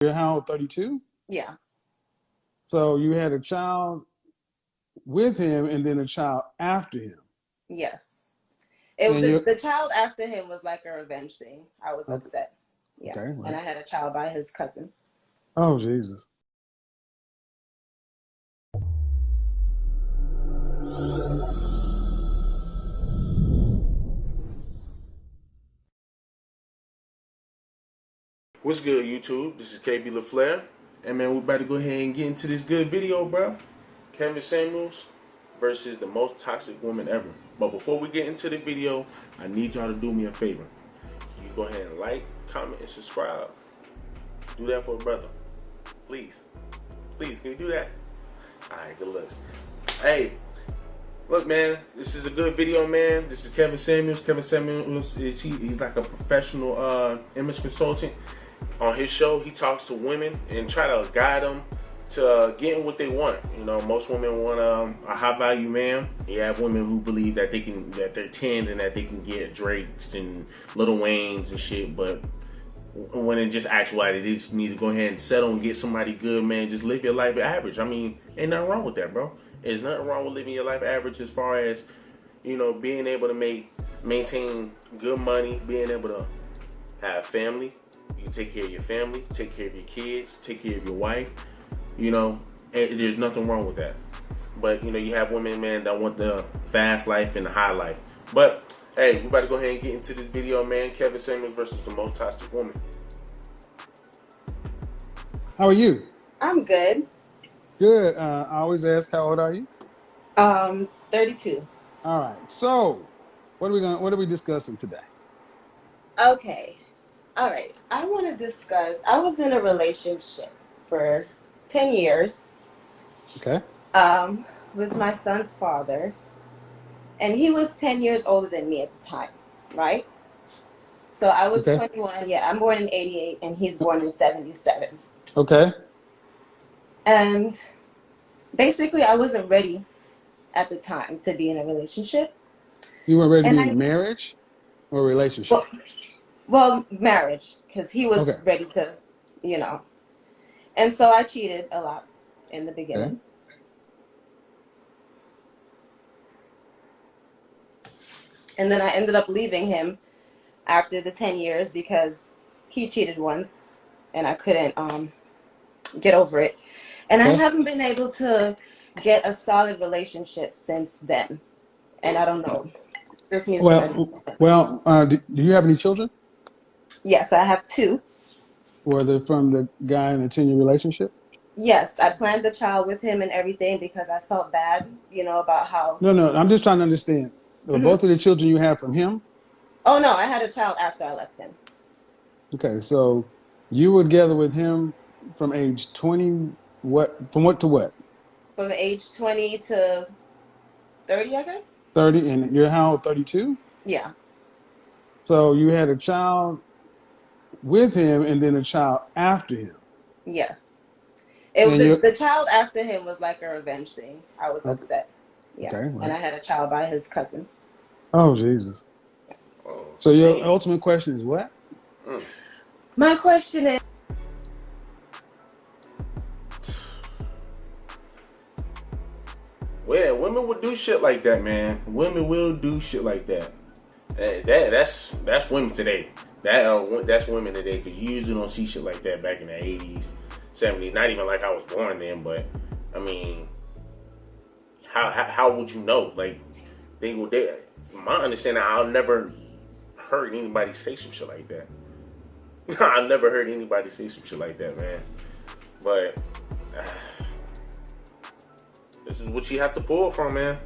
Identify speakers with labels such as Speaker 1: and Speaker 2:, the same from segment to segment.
Speaker 1: You're how old? 32?
Speaker 2: Yeah.
Speaker 1: So you had a child with him and then a child after him.
Speaker 2: Yes.
Speaker 1: And you're
Speaker 2: The child after him was like a revenge thing. I was
Speaker 1: okay,
Speaker 2: upset. Yeah.
Speaker 1: okay,
Speaker 2: And
Speaker 1: right.
Speaker 2: I had a child by his cousin.
Speaker 1: Oh Jesus.
Speaker 3: What's good, YouTube? This is KB LaFleur. And man, we're about to go ahead and get into this good video, bro. Kevin Samuels versus the most toxic woman ever. But before we get into the video, I need y'all to do me a favor. Can you go ahead and like, comment, and subscribe? Do that for a brother. Please. Please, can you do that? Alright, good looks. Hey, look, man, this is a good video, man. This is Kevin Samuels. Kevin Samuels he's like a professional image consultant. On his show, he talks to women and try to guide them to getting what they want. You know, most women want a high value man. You have women who believe that they're 10s and that they can get Drakes and Lil Waynes and shit. But when in just actuality, they just need to go ahead and settle and get somebody good, man. Just live your life average. I mean, ain't nothing wrong with that, bro. There's nothing wrong with living your life average as far as, you know, being able to maintain good money, being able to have family. You can take care of your family, take care of your kids, take care of your wife. You know, and there's nothing wrong with that. But, you know, you have women, man, that want the fast life and the high life. But, hey, we about to go ahead and get into this video, man. Kevin Samuels versus the most toxic woman.
Speaker 1: How are you?
Speaker 2: I'm good.
Speaker 1: Good. I always ask, how old are you?
Speaker 2: 32.
Speaker 1: All right. So, what are we discussing today?
Speaker 2: Okay. All right. I want to discuss. I was in a relationship for 10 years
Speaker 1: Okay.
Speaker 2: with my son's father, and he was 10 years older than me at the time, right? So I was
Speaker 1: Okay.
Speaker 2: 21. Yeah, I'm born in 88, and he's born in 77.
Speaker 1: Okay.
Speaker 2: And basically, I wasn't ready at the time to be in a relationship.
Speaker 1: You weren't ready to
Speaker 2: And
Speaker 1: be in marriage or relationship?
Speaker 2: well, marriage, because he was
Speaker 1: Okay.
Speaker 2: ready to, you know. And so I cheated a lot in the
Speaker 1: Okay.
Speaker 2: beginning. And then I ended up leaving him after the 10 years because he cheated once and I couldn't get over it. And I
Speaker 1: Okay.
Speaker 2: haven't been able to get a solid relationship since then. And I don't know. This needs some
Speaker 1: Do you have any children?
Speaker 2: Yes, I have two.
Speaker 1: Were they from the guy in the 10-year relationship?
Speaker 2: Yes, I planned the child with him and everything because I felt bad, about how.
Speaker 1: No, no. I'm just trying to understand. Were
Speaker 2: Mhm.
Speaker 1: both of the children you have from him?
Speaker 2: Oh no, I had a child after I left him.
Speaker 1: Okay, so you were together with him from age 20, from what to what?
Speaker 2: From age 20 to 30, I guess.
Speaker 1: 30, and you're how old? 32?
Speaker 2: Yeah.
Speaker 1: So you had a child with him and then a child after him.
Speaker 2: Yes.
Speaker 1: And you're
Speaker 2: The child after him was like a revenge thing. I was
Speaker 1: okay,
Speaker 2: upset. Yeah.
Speaker 1: okay,
Speaker 2: And
Speaker 1: right.
Speaker 2: I had a child by his cousin.
Speaker 1: Oh Jesus.
Speaker 3: Oh,
Speaker 1: So your
Speaker 3: damn.
Speaker 1: ultimate question is what?
Speaker 3: Mm.
Speaker 2: My question is,
Speaker 3: Well, yeah, women will do shit like that, man. Women will do shit like that. That's women today. That's women today, because you usually don't see shit like that back in the 80s, 70s. Not even like I was born then, but I mean, how would you know? Like my understanding, I'll never heard anybody say some shit like that. I've never heard anybody say some shit like that, man. But this is what you have to pull from, man.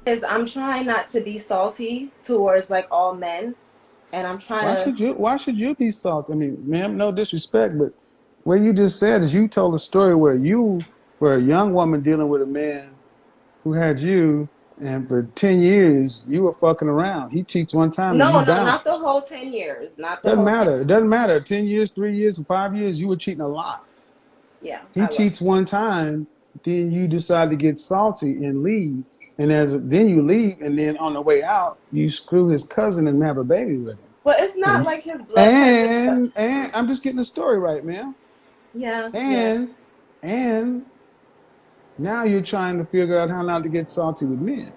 Speaker 2: I'm trying not to be salty towards like all men, and I'm trying to.
Speaker 1: Why should you be salty? I mean, ma'am, no disrespect, but what you just said is you told a story where you were a young woman dealing with a man who had you, and for 10 years you were fucking around. He cheats one time and you
Speaker 2: No, no, not the
Speaker 1: bounce.
Speaker 2: whole 10 years. Not the
Speaker 1: Doesn't
Speaker 2: whole 10.
Speaker 1: matter. It doesn't matter. 10 years, 3 years, 5 years, you were cheating a lot.
Speaker 2: Yeah,
Speaker 1: He
Speaker 2: I was.
Speaker 1: cheats one time, then you decide to get salty and leave. And then you leave, and then on the way out, you screw his cousin and have a baby with him.
Speaker 2: But it's not
Speaker 1: And
Speaker 2: like his blood cousin.
Speaker 1: and I'm just getting the story right, man.
Speaker 2: Yeah, yeah.
Speaker 1: And and now you're trying to figure out how not to get salty with men.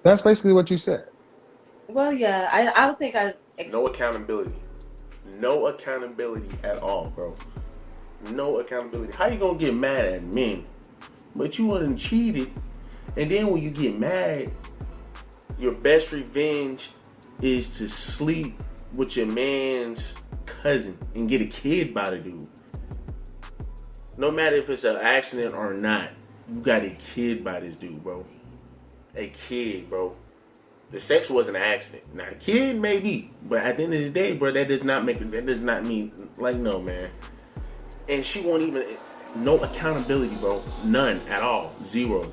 Speaker 1: That's basically what you said.
Speaker 2: Well, yeah. I don't think I.
Speaker 3: No accountability. No accountability at all, bro. No accountability. How you gonna get mad at men? But you wasn't cheated. And then when you get mad, your best revenge is to sleep with your man's cousin and get a kid by the dude. No matter if it's an accident or not, you got a kid by this dude, bro. A kid, bro. The sex wasn't an accident. Now, a kid maybe, but at the end of the day, bro, that does not mean like no, man. And she won't even no accountability, bro. None at all. Zero.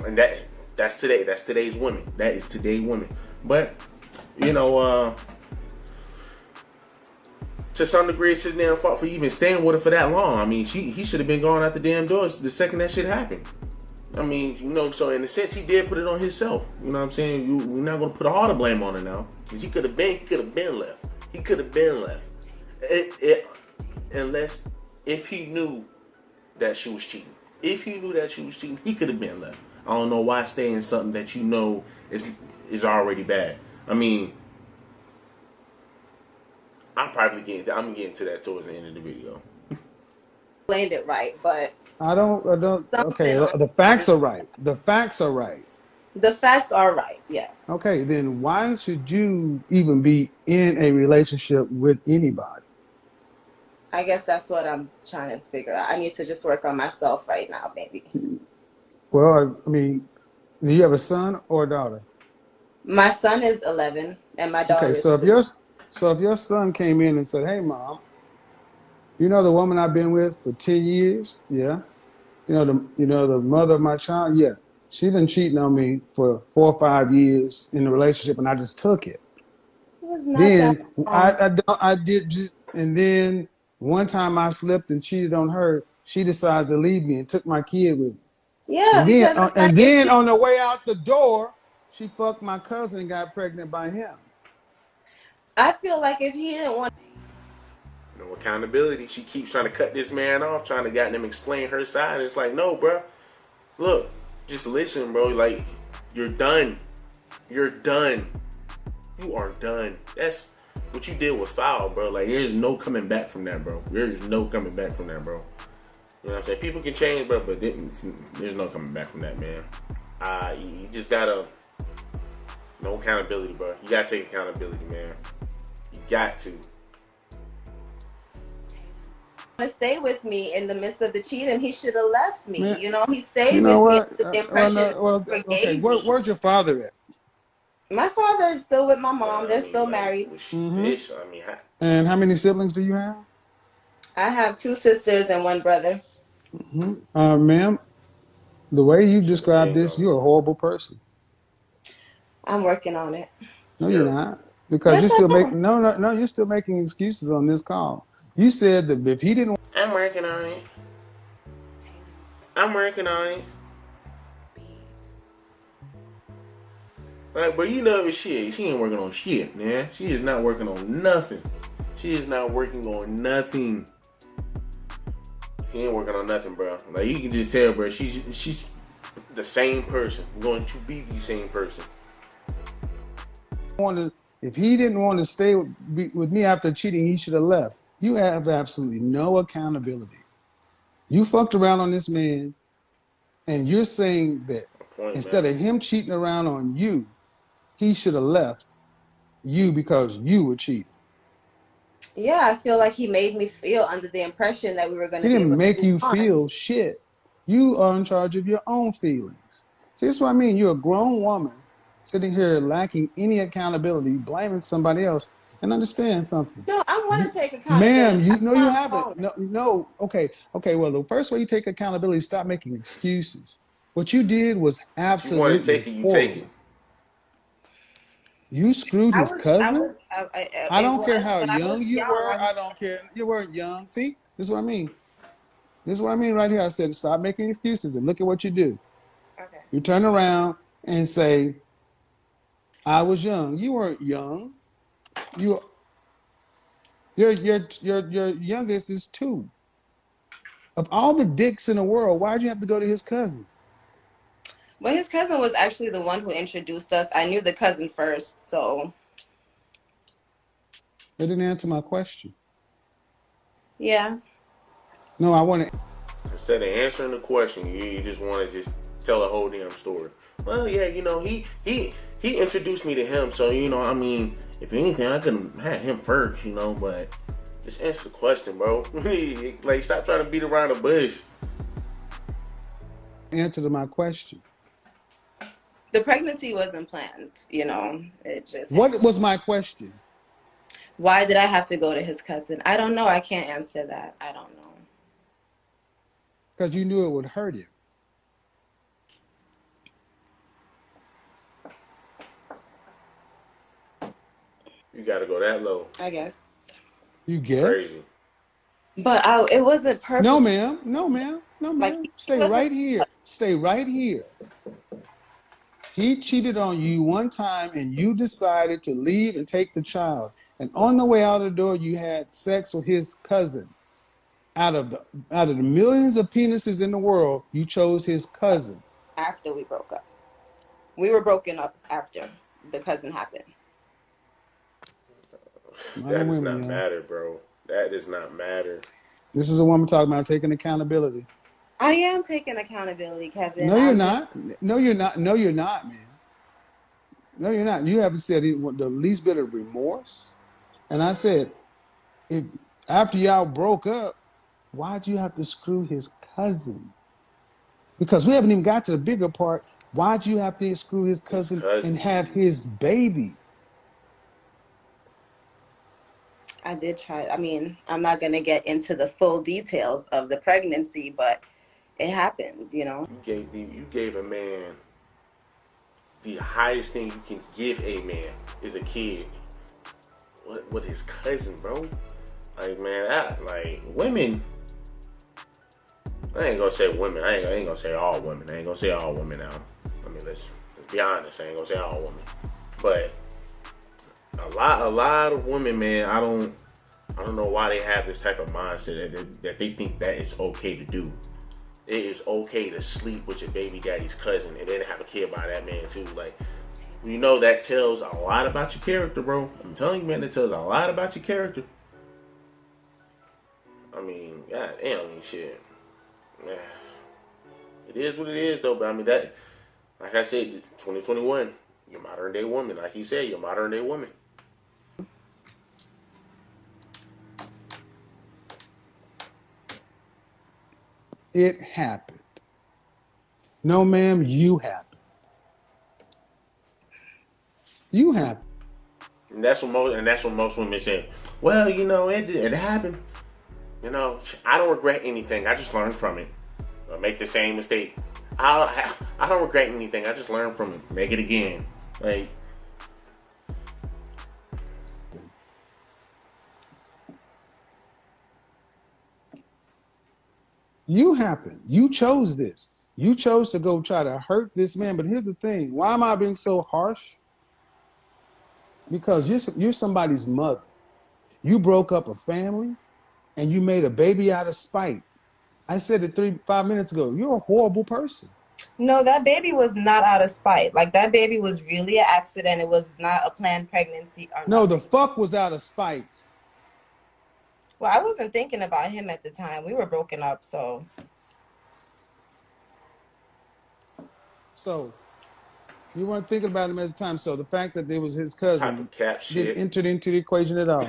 Speaker 3: And that's today. That's today's women. That is today's women. But you know, to some degree, it's his damn fault for even staying with her for that long. I mean, he should have been going out the damn doors the second that shit happened. I mean, you know, so in a sense, he did put it on himself. You know what I'm saying? We're not gonna put all the blame on her now, because he could have been left. He could have been left. Unless if he knew that she was cheating. If he knew that she was cheating, he could have been left. I don't know why stay in something that you know is already bad. I mean, I'm gonna get into that towards the end of the video.
Speaker 2: Explained it right, but
Speaker 1: I don't. Okay,
Speaker 2: something on
Speaker 1: the facts are right. The facts are right.
Speaker 2: the facts are right. Yeah.
Speaker 1: Okay, then why should you even be in a relationship with anybody?
Speaker 2: I guess that's what I'm trying to figure out. I need to just work on myself right now, maybe.
Speaker 1: Well, I mean, do you have a son or a daughter?
Speaker 2: My son is 11 and my daughter
Speaker 1: Okay,
Speaker 2: is 3.
Speaker 1: so if your son came in and said, "Hey, mom, you know the woman I've been with for 10 years? Yeah. The mother of my child? Yeah. She's been cheating on me for 4 or 5 years in the relationship, and I just took it.
Speaker 2: It was not that
Speaker 1: Then
Speaker 2: long.
Speaker 1: I did just, and then one time I slipped and cheated on her. She decided to leave me and took my kid with me.
Speaker 2: Yeah,
Speaker 1: And then
Speaker 2: because it's like
Speaker 1: and
Speaker 2: if
Speaker 1: then
Speaker 2: he,
Speaker 1: on the way out the door, she fucked my cousin and got pregnant by him.
Speaker 2: I feel like if he didn't want,
Speaker 3: No accountability. She keeps trying to cut this man off, trying to get him explain her side. It's like, no, bro. Look, just listen, bro. Like, you're done. You're done. You are done. That's what you did was foul, bro. Like, there's no coming back from that, bro. There's no coming back from that, bro. You know what I'm saying? People can change, bro, but there's no coming back from that, man. You just gotta no accountability, bro. You gotta take accountability, man. You got to.
Speaker 2: stay with me in the midst of the cheating, he should have left me.
Speaker 1: Man,
Speaker 2: You know, he
Speaker 1: you
Speaker 2: stayed
Speaker 1: know
Speaker 2: with me
Speaker 1: what?
Speaker 2: under the
Speaker 1: Well,
Speaker 2: impression that
Speaker 1: no, well,
Speaker 2: he
Speaker 1: okay.
Speaker 2: forgave me.
Speaker 1: Where's your father at?
Speaker 2: My father is still with my mom.
Speaker 3: But I
Speaker 2: They're
Speaker 3: mean,
Speaker 2: still
Speaker 3: like,
Speaker 2: married.
Speaker 3: with
Speaker 1: Mm-hmm.
Speaker 3: this, I mean,
Speaker 1: And how many siblings do you have?
Speaker 2: I have 2 sisters and 1 brother.
Speaker 1: Mm-hmm. Ma'am, the way you
Speaker 3: shit, he
Speaker 1: describe
Speaker 3: ain't
Speaker 1: this,
Speaker 3: gonna.
Speaker 1: you're a horrible person.
Speaker 2: I'm working on it.
Speaker 1: No, you're
Speaker 3: Yeah,
Speaker 1: not, because
Speaker 2: Yes,
Speaker 1: you're
Speaker 2: I
Speaker 1: still
Speaker 2: am.
Speaker 1: making no. You're still making excuses on this call. You said that if he didn't,
Speaker 3: I'm working on it. I'm working on it. Right, but you know shit. She ain't working on shit, man. She is not working on nothing. She is not working on nothing. She ain't working on nothing, bro. Like you can just tell, bro. She's the same person. Going to be the same person.
Speaker 1: if he didn't want to stay with me after cheating, he should have left. You have absolutely no accountability. You fucked around on this man, and you're saying that
Speaker 3: A point,
Speaker 1: instead
Speaker 3: man.
Speaker 1: of him cheating around on you, he should have left you because you were cheating.
Speaker 2: Yeah, I feel like he made me feel under the impression that we were going
Speaker 1: He
Speaker 2: to be
Speaker 1: didn't
Speaker 2: able to
Speaker 1: make
Speaker 2: move
Speaker 1: you
Speaker 2: on.
Speaker 1: feel shit. You are in charge of your own feelings. See, that's what I mean. You're a grown woman sitting here lacking any accountability, blaming somebody else. And understand something.
Speaker 2: No, I want
Speaker 1: You,
Speaker 2: to take
Speaker 1: ma'am,
Speaker 2: accountability. I
Speaker 1: no, you
Speaker 2: want to
Speaker 1: haven't.
Speaker 2: own it.
Speaker 1: No, no. Okay. Well, the first way you take accountability is stop making excuses. What you did was
Speaker 3: If you want to
Speaker 1: absolutely
Speaker 3: take it, you take it.
Speaker 1: horrible. You screwed his cousin. I
Speaker 2: It
Speaker 1: don't care
Speaker 2: was,
Speaker 1: how
Speaker 2: but I
Speaker 1: young
Speaker 2: was
Speaker 1: you
Speaker 2: young.
Speaker 1: were. I don't care. You weren't young. See, this is what I mean. This is what I mean right here. I said, stop making excuses and look at what you do.
Speaker 2: Okay.
Speaker 1: You turn around and say, I was young. You weren't young. You Your youngest is 2. Of all the dicks in the world, why'd you have to go to his cousin?
Speaker 2: Well, his cousin was actually the one who introduced us. I knew the cousin first, so
Speaker 1: They didn't answer my question.
Speaker 2: yeah.
Speaker 1: No, I want to.
Speaker 3: Instead of answering the question, you just want to just tell a whole damn story. Well, yeah, he introduced me to him, so I mean, if anything, I could have had him first, but just answer the question, bro. Like, stop trying to beat around the bush.
Speaker 1: Answer to my question.
Speaker 2: The pregnancy wasn't planned, it just
Speaker 1: What
Speaker 2: happened.
Speaker 1: was my question?
Speaker 2: Why did I have to go to his cousin? I don't know. I can't answer that. I don't know.
Speaker 1: Because you knew it would hurt him.
Speaker 3: You got to go that low.
Speaker 2: I guess.
Speaker 1: You
Speaker 3: It's crazy.
Speaker 1: guess?
Speaker 2: But it wasn't
Speaker 1: No,
Speaker 2: purpose.
Speaker 1: ma'am. No, ma'am. No,
Speaker 2: Like,
Speaker 1: ma'am.
Speaker 2: he
Speaker 1: Stay
Speaker 2: wasn't.
Speaker 1: right here. Stay right here. He cheated on you one time and you decided to leave and take the child. And on the way out the door, you had sex with his cousin. Out of the millions of penises in the world, you chose his cousin.
Speaker 2: After we broke up. We were broken up after the cousin happened.
Speaker 1: Men
Speaker 3: That
Speaker 1: and
Speaker 3: does
Speaker 1: women,
Speaker 3: not
Speaker 1: y'all.
Speaker 3: matter, bro. That does not matter.
Speaker 1: This is a woman talking about taking accountability.
Speaker 2: I am taking accountability, Kevin.
Speaker 1: No, you're
Speaker 2: I'm just
Speaker 1: not. No, you're not. No, you're not, man. No, you're not. You haven't said the least bit of remorse. And I said, if after y'all broke up, why'd you have to screw his cousin? Because we haven't even got to the bigger part. Why'd you have to screw his
Speaker 3: His
Speaker 1: cousin and
Speaker 3: cousin,
Speaker 1: have
Speaker 3: jeez.
Speaker 1: his baby?
Speaker 2: I did try. I mean, I'm not going to get into the full details of the pregnancy, but it happened.
Speaker 3: You gave a man the highest thing you can give a man is a kid. What his cousin, bro? Like, man, like women. I ain't gonna say women. I ain't gonna say all women. I ain't gonna say all women now. I mean, let's be honest. I ain't gonna say all women, but a lot of women, man. I don't know why they have this type of mindset that they think that it's okay to do. It is okay to sleep with your baby daddy's cousin and then have a kid by that man too. Like, that tells a lot about your character, bro. I'm telling you, man, it tells a lot about your character. I mean, god damn, shit. Man, it is what it is, though. But I mean, that, like I said, 2021, you're modern day woman. Like he said, you're modern day woman.
Speaker 1: It happened. No, ma'am, you happened. You happened.
Speaker 3: And that's what most women say. Well, it happened. I don't regret anything. I just learned from it. I make the same mistake. I don't regret anything. I just learned from it. Make it again. Like,
Speaker 1: You happened. You chose this. You chose to go try to hurt this man. But here's the thing. Why am I being so harsh? Because you're somebody's mother. You broke up a family and you made a baby out of spite. I said it 5 minutes ago. You're a horrible person.
Speaker 2: No, that baby was not out of spite. Like, that baby was really an accident. It was not a planned pregnancy or
Speaker 1: No, the
Speaker 2: nothing.
Speaker 1: fuck was out of spite.
Speaker 2: Well, I wasn't thinking about him at the time. We were broken up, so.
Speaker 1: So you weren't thinking about him at the time. So the fact that it was his
Speaker 3: type
Speaker 1: cousin
Speaker 3: of cap
Speaker 1: didn't
Speaker 3: shit.
Speaker 1: enter into the equation at all.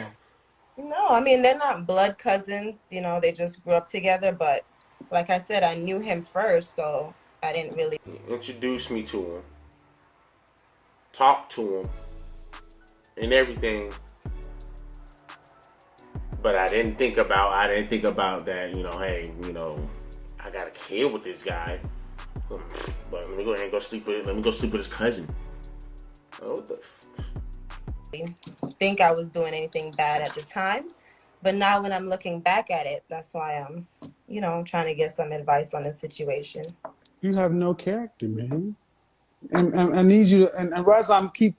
Speaker 2: No, I mean, they're not blood cousins. They just grew up together. But like I said, I knew him first, so I didn't really.
Speaker 3: He introduced me to him. Talked to him. And everything. But I didn't think about that, hey, I got a kid with this guy. But let me go ahead and let me go sleep with his cousin. Oh, what the
Speaker 2: think I was doing anything bad at the time. But now when I'm looking back at it, that's why I'm trying to get some advice on the situation.
Speaker 1: You have no character, man. And I need you to, and why I'm keep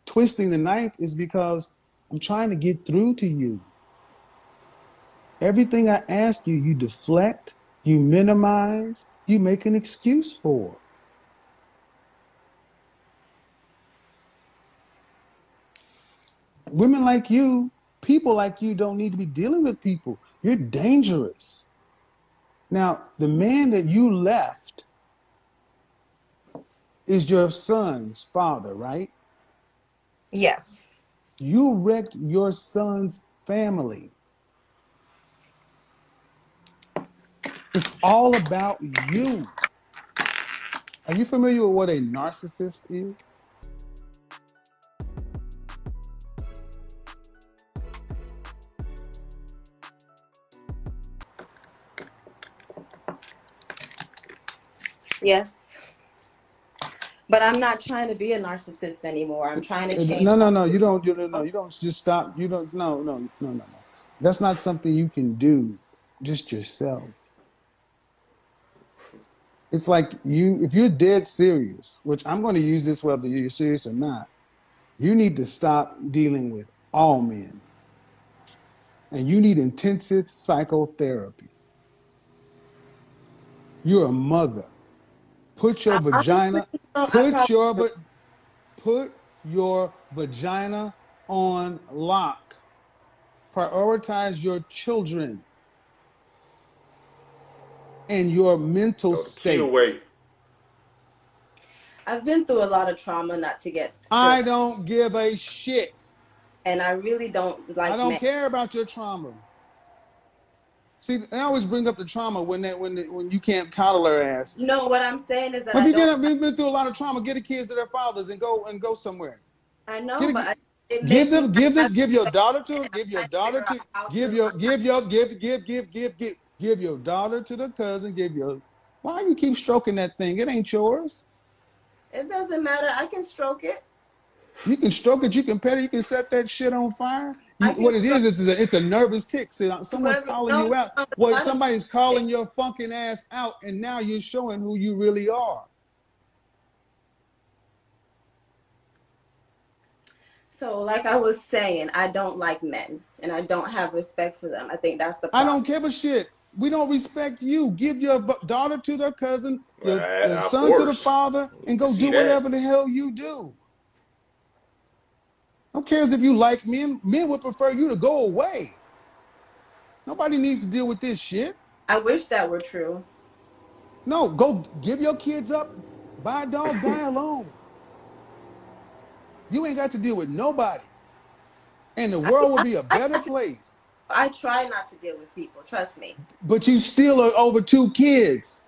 Speaker 1: twisting the knife is because I'm trying to get through to you. Everything I ask you, you deflect, you minimize, you make an excuse for. Women like you, people like you don't need to be dealing with people. You're dangerous. Now, the man that you left is your son's father, right?
Speaker 2: Yes.
Speaker 1: You wrecked your son's family. It's all about you. Are you familiar with what a narcissist is?
Speaker 2: Yes. But I'm not trying to be a narcissist anymore. I'm trying to change
Speaker 1: No,
Speaker 2: my
Speaker 1: no, no. You don't. No. You don't just stop. You don't. No, no, no, no, no. That's not something you can do just yourself. It's like you. If you're dead serious, which I'm going to use this whether you're serious or not, you need to stop dealing with all men, and you need intensive psychotherapy. You're a mother. Put your
Speaker 2: honestly,
Speaker 1: vagina.
Speaker 2: I
Speaker 1: Put
Speaker 2: probably
Speaker 1: your
Speaker 2: do.
Speaker 1: put your vagina on lock. Prioritize your children and your mental
Speaker 3: Throw the key
Speaker 1: state.
Speaker 3: away.
Speaker 2: I've been through a lot of trauma not to get to,
Speaker 1: I don't give a shit.
Speaker 2: and I really don't
Speaker 1: I
Speaker 2: like
Speaker 1: don't
Speaker 2: men.
Speaker 1: care about your trauma. See, I always bring up the trauma when you can't coddle her ass.
Speaker 2: No, what I'm saying is that
Speaker 1: But if
Speaker 2: I
Speaker 1: you
Speaker 2: don't.
Speaker 1: been through a lot of trauma, get the kids to their fathers and go somewhere.
Speaker 2: I know,
Speaker 1: Get
Speaker 2: but
Speaker 1: a,
Speaker 2: it
Speaker 1: give
Speaker 2: makes me
Speaker 1: them
Speaker 2: like I
Speaker 1: give
Speaker 2: feel
Speaker 1: your
Speaker 2: like
Speaker 1: daughter to
Speaker 2: and I'm
Speaker 1: give your
Speaker 2: trying to
Speaker 1: daughter
Speaker 2: figure out
Speaker 1: to
Speaker 2: how to unlock.
Speaker 1: give your daughter to the cousin. Why you keep stroking that thing? It ain't yours.
Speaker 2: It doesn't matter. I can stroke it.
Speaker 1: You can stroke it, you can pet it, you can set that shit on fire.
Speaker 2: I can
Speaker 1: What it
Speaker 2: stroke
Speaker 1: is, it's a nervous tick. See, someone's
Speaker 2: whoever.
Speaker 1: calling
Speaker 2: No,
Speaker 1: you out.
Speaker 2: no,
Speaker 1: Well,
Speaker 2: I don't.
Speaker 1: somebody's calling your fucking ass out, and now you're showing who you really are.
Speaker 2: So, like I was saying, I don't like men, and I don't have respect for them. I think that's the
Speaker 1: I don't
Speaker 2: problem.
Speaker 1: give a shit. We don't respect you. Give your daughter to the cousin, your
Speaker 3: Of
Speaker 1: son to the
Speaker 3: course.
Speaker 1: father,
Speaker 3: You
Speaker 1: and
Speaker 3: can
Speaker 1: go
Speaker 3: see
Speaker 1: do
Speaker 3: that.
Speaker 1: whatever the hell you do. Who cares if you like men? Men would prefer you to go away. Nobody needs to deal with this shit.
Speaker 2: I wish that were true.
Speaker 1: No, go give your kids up. Buy a dog, die alone. You ain't got to deal with nobody. And the
Speaker 2: I,
Speaker 1: world will
Speaker 2: I,
Speaker 1: be a
Speaker 2: I,
Speaker 1: better
Speaker 2: try to,
Speaker 1: place.
Speaker 2: I try not to deal with people. Trust me.
Speaker 1: But you still are over two kids.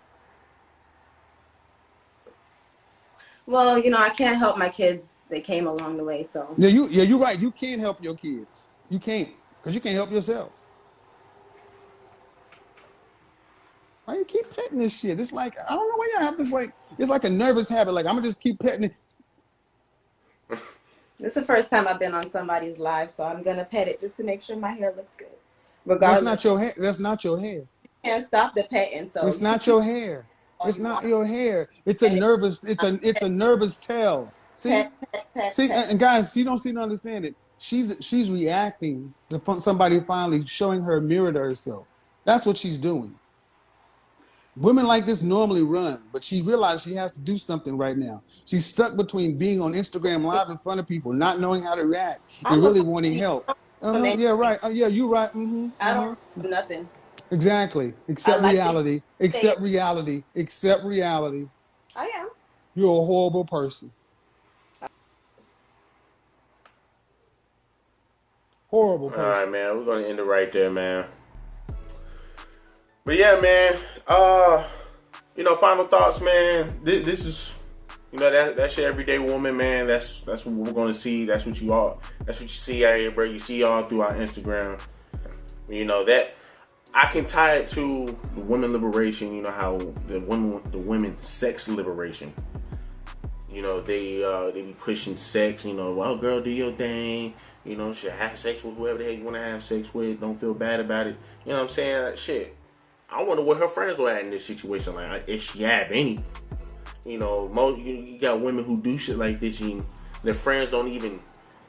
Speaker 2: Well, I can't help my kids. They came along the way, so
Speaker 1: You're right. You can't help your kids. You can't, because you can't help yourself. Why you keep petting this shit? It's like, I don't know why you have this it's like a nervous habit. Like, I'm gonna just keep petting it.
Speaker 2: this is the first time I've been on somebody's live, so I'm gonna pet it just to make sure my hair looks good.
Speaker 1: That's
Speaker 2: Regardless,
Speaker 1: not your hair. That's not your hair.
Speaker 2: you can't stop the petting, so
Speaker 1: It's
Speaker 2: you can
Speaker 1: not
Speaker 2: keep
Speaker 1: your hair.
Speaker 2: all
Speaker 1: It's
Speaker 2: you
Speaker 1: not
Speaker 2: want.
Speaker 1: your hair. It's a
Speaker 2: Pet it,
Speaker 1: nervous, it's a nervous tell.
Speaker 2: pet,
Speaker 1: See?
Speaker 2: pet, pet,
Speaker 1: See,
Speaker 2: pet.
Speaker 1: and guys, you don't seem to understand it. She's reacting to somebody finally showing her a mirror to herself. That's what she's doing. Women like this normally run, but she realized she has to do something right now. She's stuck between being on Instagram Live in front of people, not knowing how to react,
Speaker 2: I
Speaker 1: and
Speaker 2: love
Speaker 1: really wanting
Speaker 2: people.
Speaker 1: help.
Speaker 2: I don't
Speaker 1: Uh-huh.
Speaker 2: run from
Speaker 1: Yeah,
Speaker 2: anything.
Speaker 1: right. Yeah, you're right.
Speaker 2: I don't run from nothing.
Speaker 1: Exactly.
Speaker 2: I
Speaker 1: Accept
Speaker 2: like to
Speaker 1: reality.
Speaker 2: say it.
Speaker 1: Accept reality. Accept reality.
Speaker 2: I am.
Speaker 1: You're a horrible person. Horrible
Speaker 3: All right,
Speaker 1: person.
Speaker 3: man. We're gonna end it right there, man. But yeah, man. Final thoughts, man. This is, that's your everyday woman, man. That's what we're gonna see. That's what you all. That's what you see out here, bro. You see y'all through our Instagram. That I can tie it to the women liberation. You know how the women sex liberation. They be pushing sex. Well, girl, do your thing. Should have sex with whoever the hell you want to have sex with. Don't feel bad about it. You know what I'm saying? Shit. I wonder what her friends were at in this situation. Like, if she have any. Most you got women who do shit like this. Their friends don't even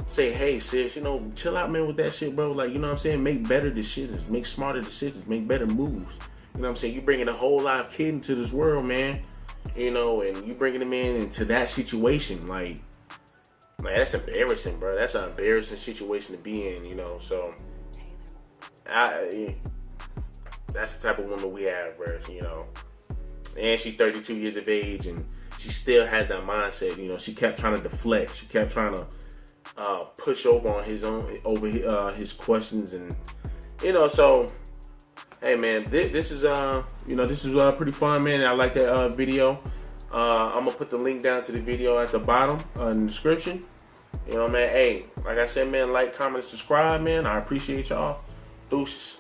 Speaker 3: say, hey sis, you know, chill out, man, with that shit, bro. Like, you know what I'm saying? Make better decisions, make smarter decisions, make better moves. You know what I'm saying? You bringing a whole live kid into this world, man. You know, and you bringing them into that situation, like that's embarrassing, bro. That's an embarrassing situation to be in, you know. So, that's the type of woman we have, bro. You know, and she's 32 years of age, and she still has that mindset. You know, she kept trying to deflect. She kept trying to push over on his questions, and you know. So, hey, man, this is pretty fun, man. I like that video. I'm gonna put the link down to the video at the bottom in the description. You know, man. Hey, like I said, man, like, comment, subscribe, man. I appreciate y'all. Deuces.